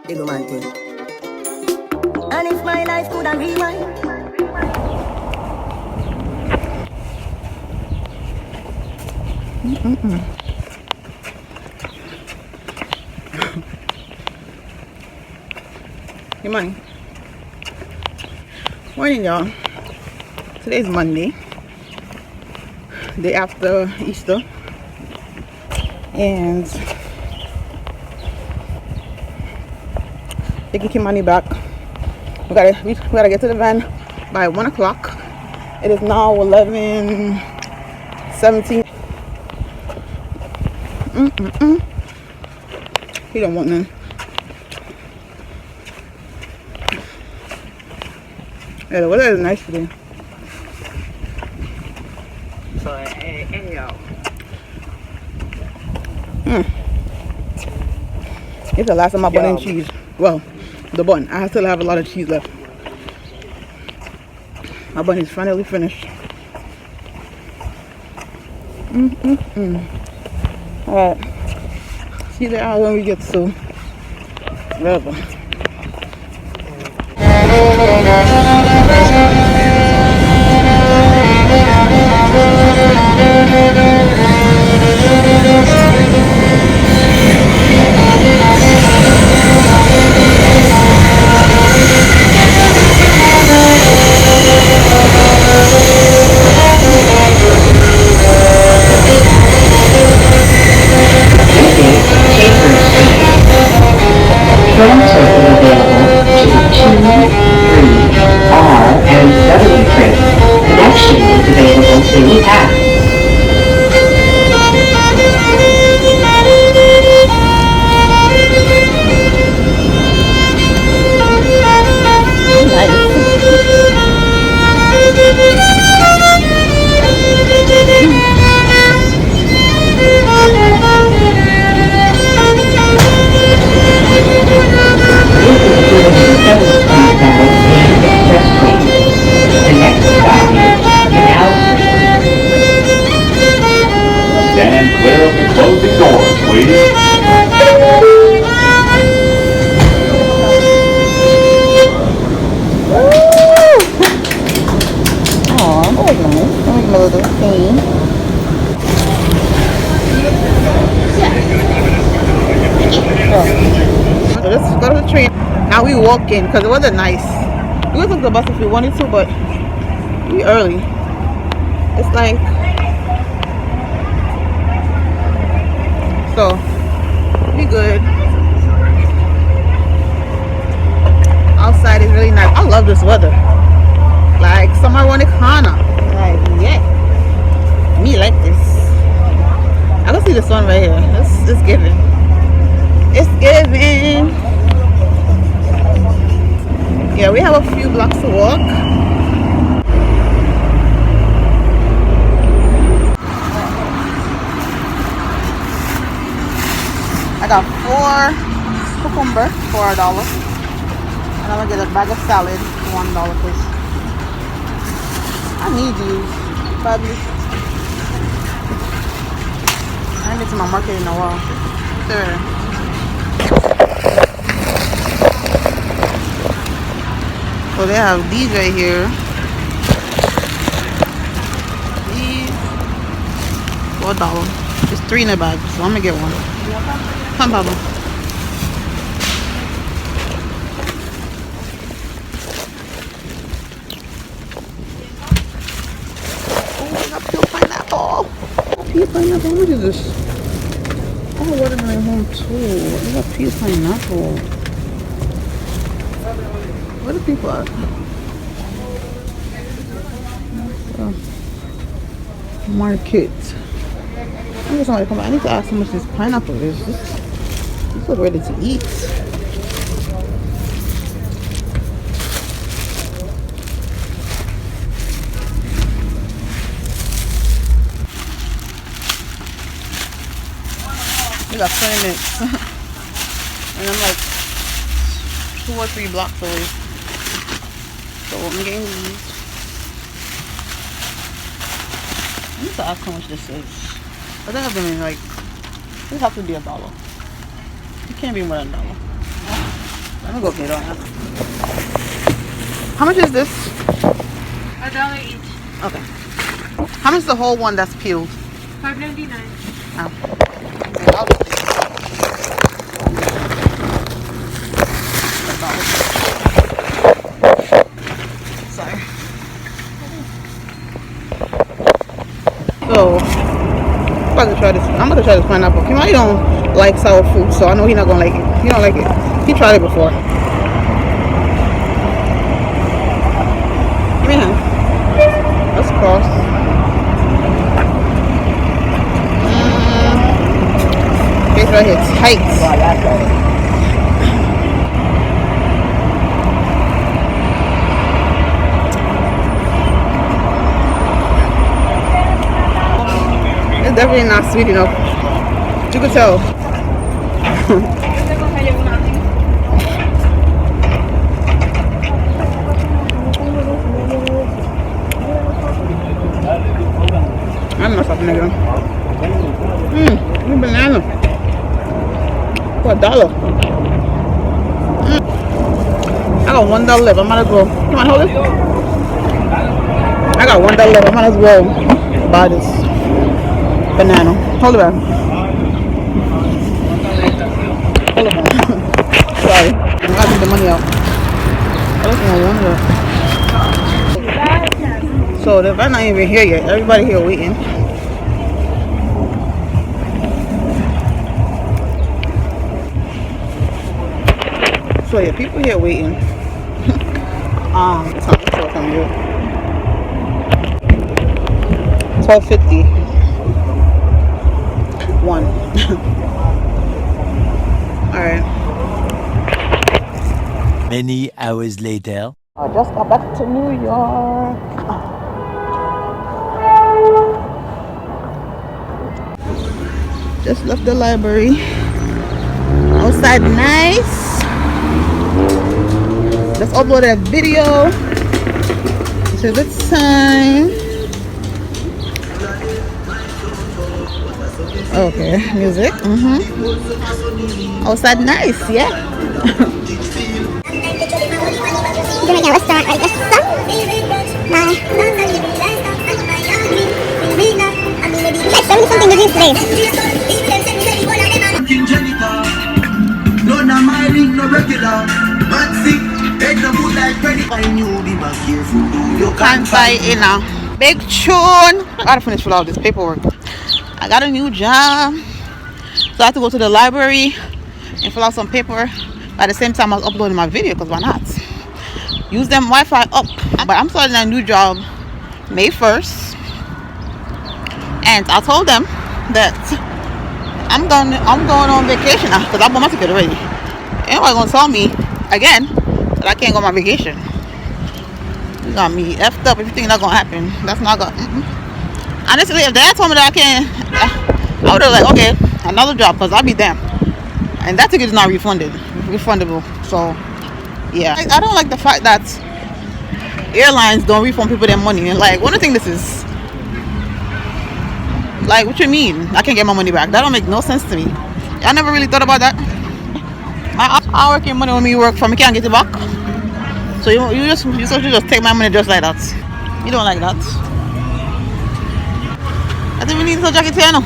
Big man thing. And if my life could have rewind. Good morning. Morning, y'all. Today's Monday, day after Easter, and taking Kimani back. We gotta get to the van by 1 o'clock. It is now 11:17. He don't want none. Yeah, the weather is nice today. So, hey, y'all. It's the last of my bun and cheese. Well, the bun. I still have a lot of cheese left. My bun is finally finished. Alright. See you there when we get to wherever. Let's go to the train. Now we walk in because it wasn't nice. We could take the bus if we wanted to, but we early. It's like so we good. Outside is really nice. I love this weather. Like summer around the corner. Like yeah, me like this. I can see the sun right here. It's giving. It's giving. Yeah, we have a few blocks to walk. I got 4 cucumber for $1. And I'm gonna get a bag of salad for $1 please. I need these, probably. I haven't been to my market in a while. There. So they have these right here. These $4. It's 3 in a bag, so I'm gonna get one. Come, Papa. Oh, I got pure pineapple. Pure pineapple. What is this? Oh, watermelon home too. I got pure pineapple. Where the people at? Market. I need somebody to come back. I need to ask how much this pineapple is. This is ready to eat. We got 20 minutes. And I'm like 2 or 3 blocks away. So I'm getting these. I need to ask how much this is. I think I've been like, this has to be $1. It can't be more than $1. I'm gonna go get on. How much is this? $1 each. Okay. How much is the whole one that's peeled? $5.99. Oh. Okay, I'll do this. Sorry. So, I'm about to try this. I'm gonna try this pineapple. Kimai don't like sour food, so I know he's not gonna like it. He don't like it. He tried it before. Give me a hand. Let's cross. Face right here, tight. It's definitely not sweet enough. You could tell. I'm not stopping again. Banana. For $1. I got $1 left. I might as well. Come on, hold it. I got $1 left. I might as well buy this banana. Hold it back. Hold it back. Sorry. I gotta take the money out. I just want $1. So they're not even here yet. Everybody here waiting. So yeah, people here waiting. Time here. 12:50. One. All right. Many hours later. I just got back to New York. Just left the library. Outside nice. Just uploaded a video. It's a good time. Okay, music. Outside nice, yeah. Jamaican restaurant right there. Like 70 something degrees today. You can't buy in a big tune. I gotta finish with all this paperwork. I got a new job, so I have to go to the library and fill out some paper. At the same time, I was uploading my video because why not? Use them Wi-Fi up. But I'm starting a new job May 1st, and I told them that I'm going on vacation now because I bought my ticket already. Anybody gonna tell me again that I can't go on my vacation? You got me effed up if you think that's gonna happen. That's not gonna. Honestly, if dad told me that I can't, I would have like, okay, another job, because I'll be damned. And that ticket is not refundable. So yeah, I don't like the fact that airlines don't refund people their money. And like, what do you think this is? Like, what you mean I can't get my money back? That don't make no sense to me. I never really thought about that. I work your money when me work for me, can't get it back. So you just take my money just like that. You don't like that. I think we need some jacket here now.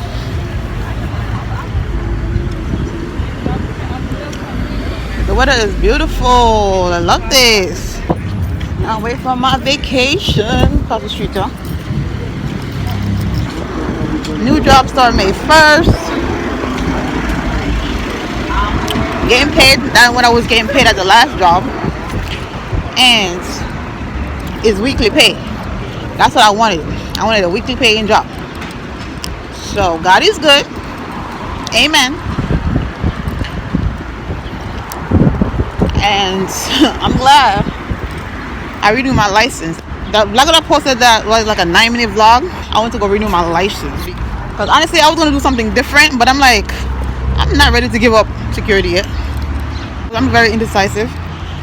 The weather is beautiful. I love this. I'll wait for my vacation. Across the street, huh? New job start May 1st. Getting paid than when I was getting paid at the last job. And it's weekly pay. That's what I wanted. I wanted a weekly paying job. So God is good. Amen. And I'm glad I renewed my license. The vlog that I posted that was like a 9-minute vlog. I went to go renew my license. Because honestly, I was going to do something different. But I'm like, I'm not ready to give up security yet. I'm very indecisive.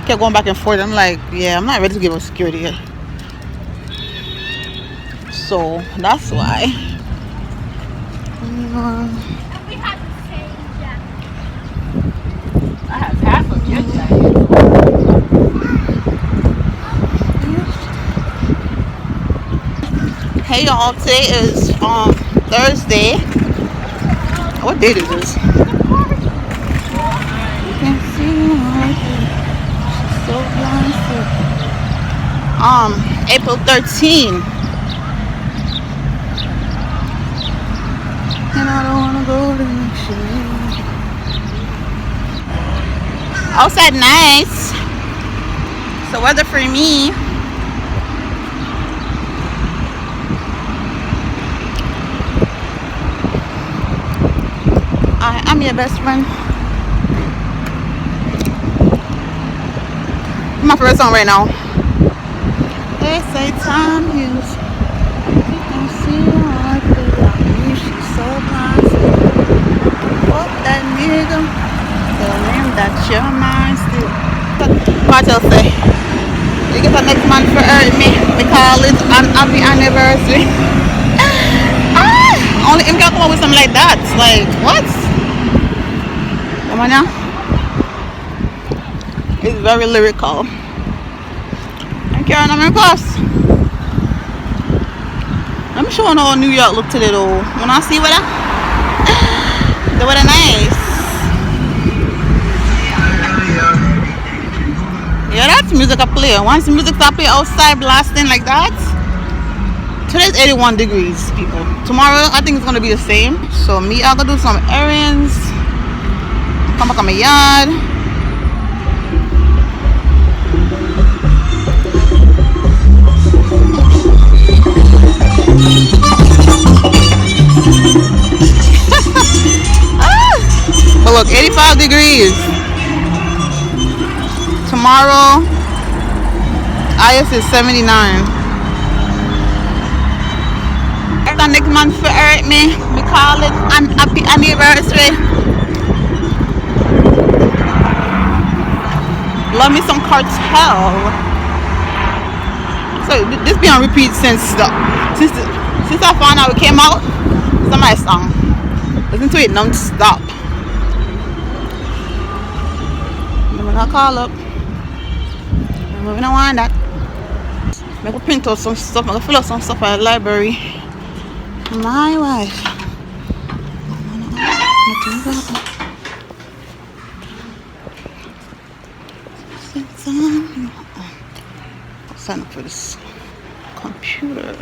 Kept going back and forth. I'm like, yeah, I'm not ready to give up security yet. So that's why. I have half of your jacket. Hey y'all, today is Thursday. What date is this? You can see my she's so blinded. April 13. And I don't wanna go to the shade. Outside nice. So weather for me. I'm your best friend. My favorite song right now. They say time heals. You can see her through me. She's so blind. Fuck that nigga. Tell him that you're mine still. Cartel say, you get the next man for hurt me. We call it an happy anniversary. Only him can come up with something like that. Like, what? Come on now. It's very lyrical. I'm carrying on my bus. Let me show you how New York look today though. When I see weather, the weather nice. Yeah, that's music I play. Once the music start playing outside blasting like that. Today's 81 degrees, people. Tomorrow I think it's gonna be the same. So me, I'll go do some errands. Come back on my yard. But look, 85 degrees. Tomorrow, IS is 79. The next month for hurt me. We call it an happy anniversary. Love me some Cartel. So this be on repeat since I found out it came out. It's a nice song. Listen to it non-stop. When I call up, we don't want that. I'm gonna print out some stuff. I'm gonna fill out some stuff at the library. My wife. I'll sign up for this computer.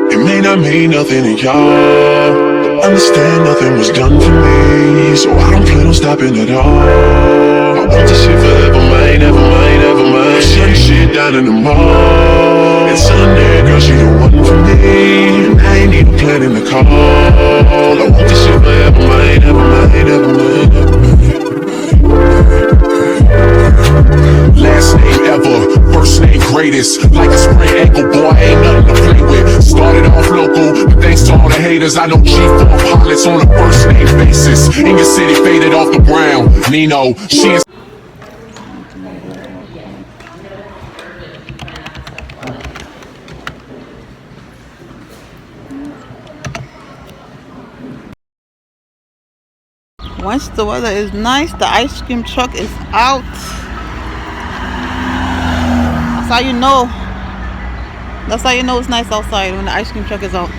It may not mean nothing to y'all, but understand nothing was done for me, so I don't plan on stopping at all. I want this shit forever, mine, ever mine, ever mine. Shutting shit down in the mall. It's Sunday, girl, she the one for me, and I ain't even planning the call. I want this shit forever, mine, ever mine, ever mine, ever mine. Last name ever, first name greatest. Like a sprained ankle, boy, ain't nothing to play with. Started off local, but thanks to all the haters, I know G4 pilots on a first name basis. In your city, faded off the ground. Nino, she is. Once the weather is nice, the ice cream truck is out. That's how you know. That's how you know it's nice outside, when the ice cream truck is out.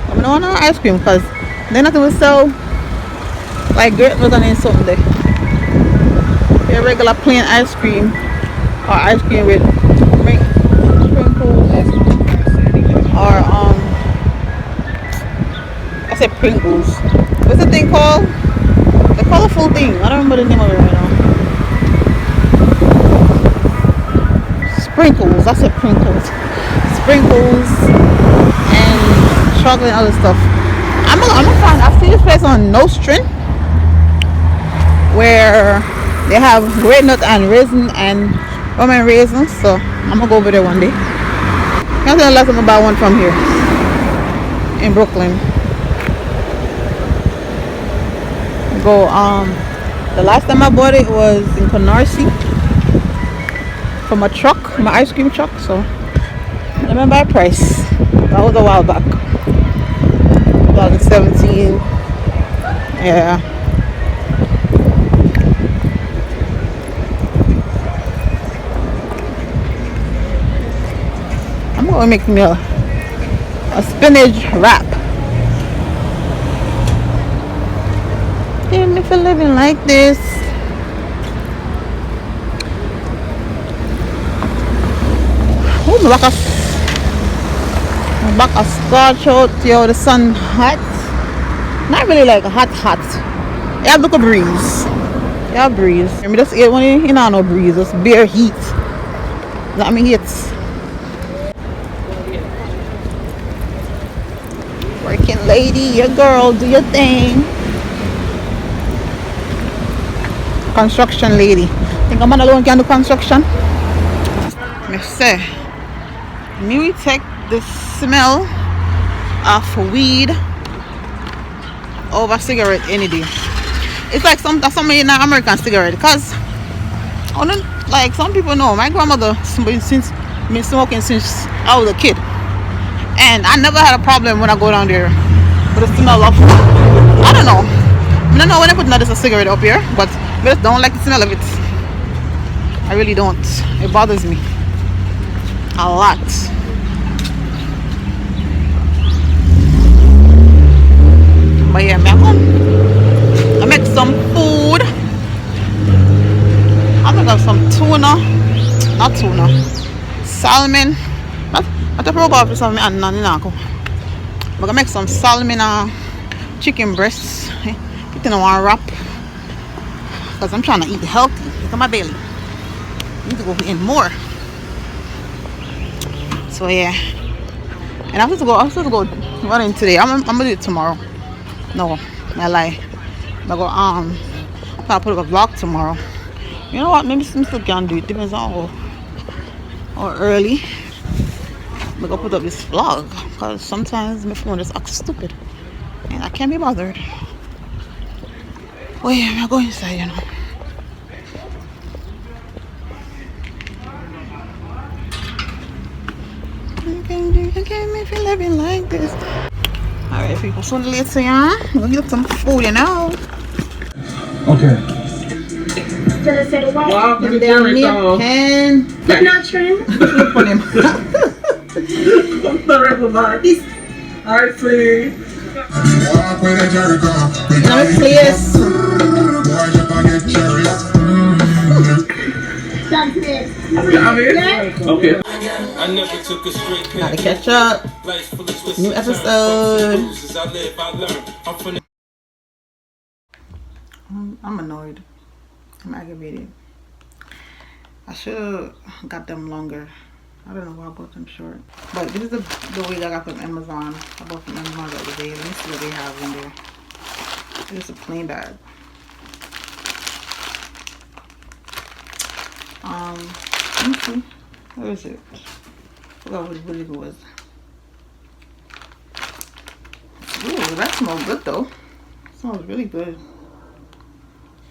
I don't want no ice cream because they're not going to sell like great was on something there. A regular plain ice cream or ice cream with sprinkles. I said Pringles. What's the thing called? The colorful thing. I don't remember the name of it right now. Sprinkles. I said Pringles. Sprinkles and chocolate and other stuff. I'm a fan. I've seen this place on Nostrand where they have great nut and raisin and roman raisins. So I'm gonna go over there one day. Can't tell the last time I buy one from here in Brooklyn. Go the last time I bought it was in Canarsie from a truck, my ice cream truck. So I remember a price. That was a while back. 2017. Yeah. I'm gonna make me a spinach wrap. Even if you're living like this. Oh, my back a scorch out, yo, the sun hot. Not really like hot. You have look a breeze. You have breeze. I mean, just when you know no breeze, just bare heat. That mean it's working lady, your girl, do your thing. Construction lady. Think I'm alone can do construction? Me say, me we take the smell of weed over cigarette any day. It's like somebody in an American cigarette, because like some people know my grandmother been smoking since I was a kid, and I never had a problem when I go down there with the smell of, I don't know. I don't know when I put another cigarette up here, but I just don't like the smell of it. I really don't. It bothers me a lot. But yeah, I make some food. I make some tuna. Not tuna. Salmon. I don't know about something and none. But I make some salmon and chicken breasts. Put in one wrap. Because I'm trying to eat healthy. Look at my belly. I need to go in more. So yeah. And I'm supposed to go running today. I'm gonna do it tomorrow. No, I lie. I go I'll put up a vlog tomorrow. You know what? Maybe some still can do it. Depends on how early I'm gonna put up this vlog, because sometimes my phone just acts stupid and I can't be bothered. Oh yeah, I'm going inside, you know. Okay, me feel living like this. Alright, people, so late, so yeah, we're gonna get some food, you know. Okay. Wow, look at Jerry pen. Not trim. Look on him. I'm sorry for my. I see. Nice place. Okay. Gotta catch up. New episode. I'm annoyed. I'm aggravated. I should have got them longer. I don't know why I bought them short. But this is the wig I got from Amazon. I bought from Amazon the other day. Let me see what they have in there. It's a plain bag. Let me see. Where is it? I forgot what it was. Ooh, that smells good though. It smells really good.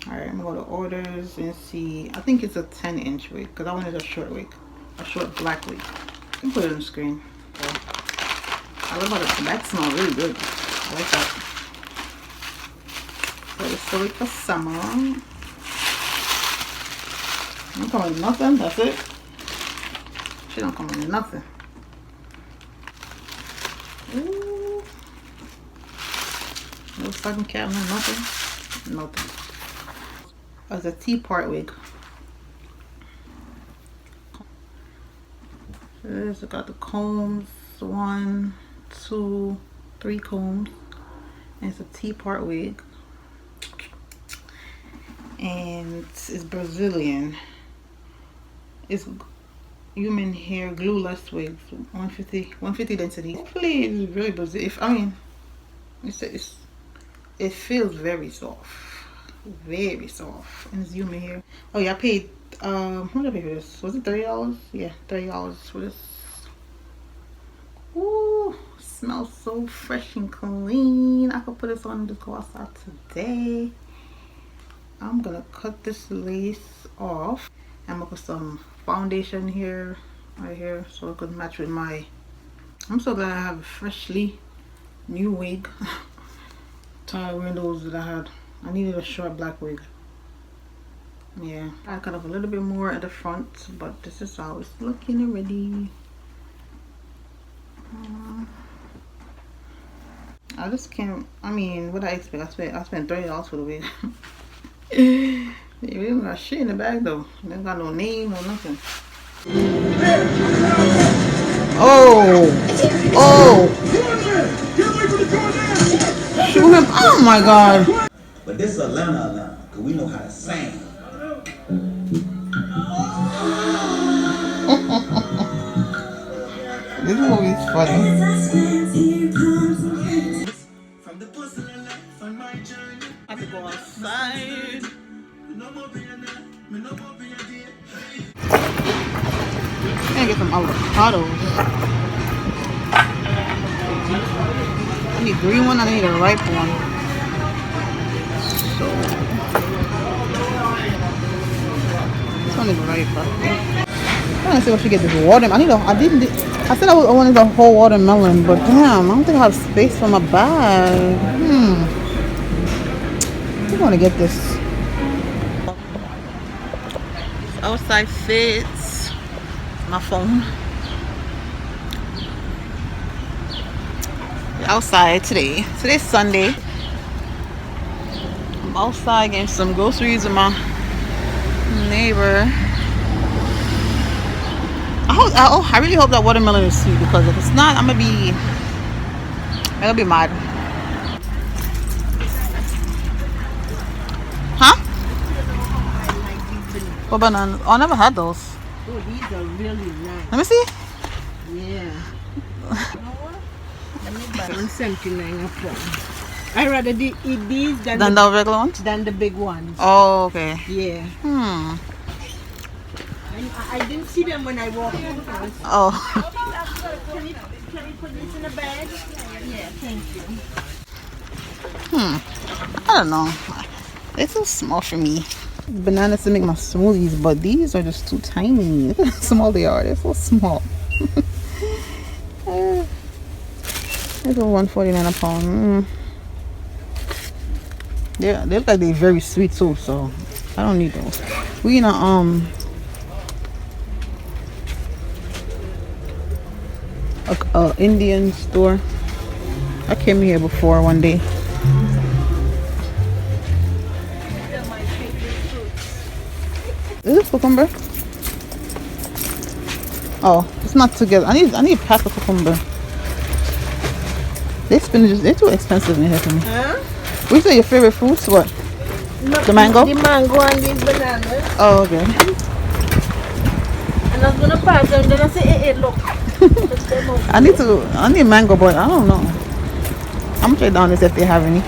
Alright, I'm gonna go to orders and see. I think it's a 10-inch wig because I wanted a short wig. A short black wig. I can put it on the screen. So, I love how that smells really good. I like that. So it's still for summer. Don't come with nothing, that's it. She don't come with nothing. Ooh. No second cap, no nothing. Nothing. That's a T-part wig. This, I got the combs. 1, 2, 3 combs. And it's a T-part wig. And it's Brazilian. It's human hair glueless wigs, 150 density. Hopefully it's really Brazilian. I mean, it feels very soft, and it's human hair. Oh yeah, I paid what did I pay for this? Was it $30? Yeah, $30 for this. Ooh, smells so fresh and clean. I could put this on and just go outside today. I'm gonna cut this lace off. I'm gonna put some foundation here, right here, so it could match with my. I'm so glad I have a freshly new wig. Tired of those that I had. I needed a short black wig. Yeah, I cut off a little bit more at the front, but this is how it's looking already. I just can't. I mean, what I expect? I spent $30 for the wig. They don't got shit in the bag though. They don't got no name or nothing. Oh! Shoot him! Oh my God! But this is Atlanta, cause we know how to sing. This movie's funny. I have to go outside. I get some avocados. I need a green one, I need a ripe one. So this one is ripe, I think. I'm trying to see what she get this watermelon. I said I wanted the whole watermelon, but damn, I don't think I have space for my bag. I want to get this. Outside fits my phone. Outside today. Today's Sunday. I'm outside getting some groceries with my neighbor. I really hope that watermelon is sweet, because if it's not, I'm gonna be mad. Huh? What bananas? Oh, I never had those. Oh, these are really nice. Let me see. Yeah. 179 a pound. I rather eat these than the regular ones? Than the big ones. Oh, okay. Yeah. I didn't see them when I walked in first. Oh. Can you put this in a bag? Yeah, thank you. I don't know. They're too small for me. Bananas to make my smoothies, but these are just too tiny. Look how small they are. They're so small. These are $1.49 a pound. They look like they're very sweet too, so I don't need those. We in a Indian store. I came here before one day. Is this cucumber? Oh, it's not together. I need a pack of cucumber. They're too expensive in here for me. Huh? What you say your favorite fruits? What? The mango? The mango and these bananas. Oh, okay. And I was gonna pass them, then I say, hey, look. I need mango, but I don't know. I'm gonna check down this if they have any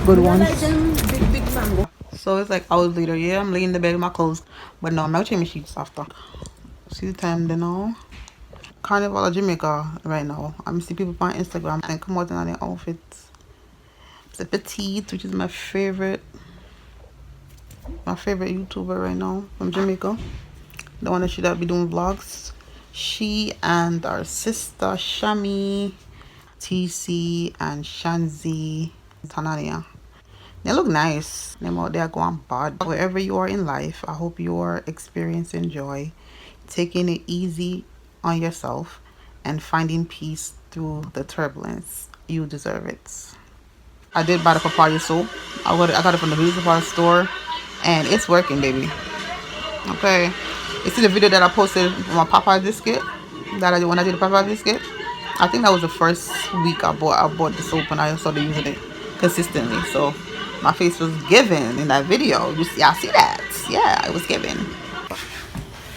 good ones. I like them big mango. So it's like hours later. Yeah, I'm laying in the bed with my clothes, but no, I'm not changing my sheets after. See the time then now. Carnival of Jamaica right now. I'm see people on Instagram and come out in their outfits. It's a Petite, which is my favorite YouTuber right now from Jamaica. The one that should be doing vlogs. She and our sister Shami, TC, and Shanzi, Tanania. They look nice. Them out there going bad. Wherever you are in life, I hope you are experiencing joy, taking it easy on yourself, and finding peace through the turbulence. You deserve it. I did buy the papaya soap. I got it from the beauty supply store, and it's working, baby. Okay. You see the video that I posted for my papaya biscuit that I did when I did the papaya biscuit? I think that was the first week I bought the soap and I started using it. consistently. So my face was given in that video. Y'all see that? Yeah, it was given.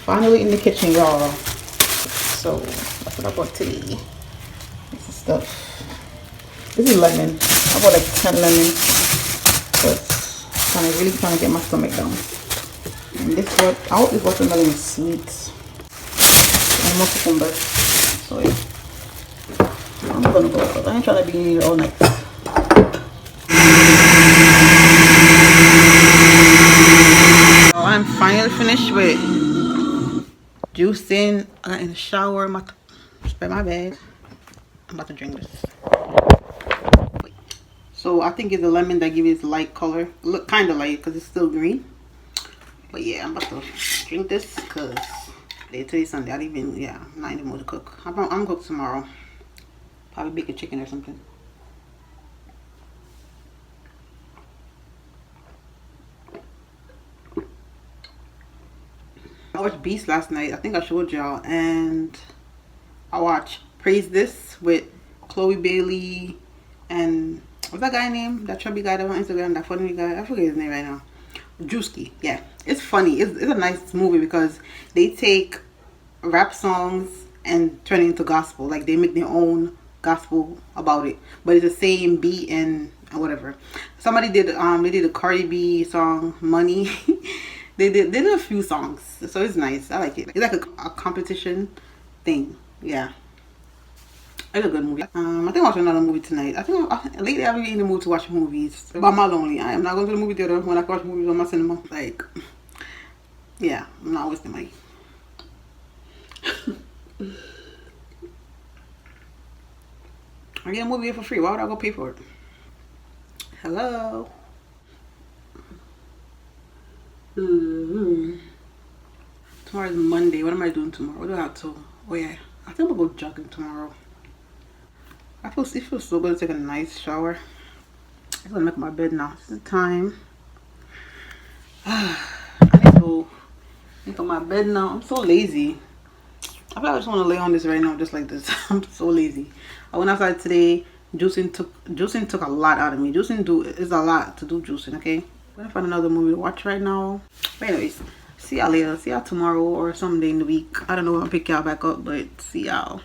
Finally in the kitchen, y'all. So that's what I bought today. This is stuff. This is lemon. I bought like 10 lemons. But really trying to get my stomach down. And this what I hope this watermelon is sweet. And more cucumber. So yeah. I'm gonna go. I ain't trying to be in here all night. I'm finally finished with juicing. I got in the shower. I'm about to spread my bed. I'm about to drink this. So I think it's the lemon that gives it light color. Look kind of light because it's still green. But yeah, I'm about to drink this because today's Sunday. I'm not in the mood to cook. I'm gonna cook tomorrow. Probably bake a chicken or something. I watched Beast last night. I think I showed y'all. And I watched Praise This with Chloe Bailey and what's that guy name? That chubby guy that on Instagram, that funny guy. I forget his name right now. Drewski. Yeah, it's funny. It's a nice movie because they take rap songs and turn it into gospel. Like they make their own gospel about it, but it's the same beat and whatever. Somebody did they did a Cardi B song, Money. they did a few songs, so it's nice. I like it. It's like a competition thing. Yeah, it's a good movie. I think I'll watch another movie tonight. I think lately I've been in the mood to watch movies. But I'm not lonely. I am not going to the movie theater when I watch movies on my cinema. Like, yeah, I'm not wasting money. I get a movie for free. Why would I go pay for it? Hello. Tomorrow is Monday. What am I doing tomorrow? What do I have to? Oh yeah, I think I'm gonna go jogging tomorrow. It feels so good to take a nice shower. I'm gonna make my bed now. It's the time. I need to go make my bed now. I'm so lazy. I feel like I just want to lay on this right now, just like this. I'm so lazy. I went outside today. Juicing took a lot out of me. Juicing is a lot to do juicing. Okay, I'm gonna find another movie to watch right now. But anyways, see y'all later. See y'all tomorrow or someday in the week. I don't know when I'll pick y'all back up, but see y'all.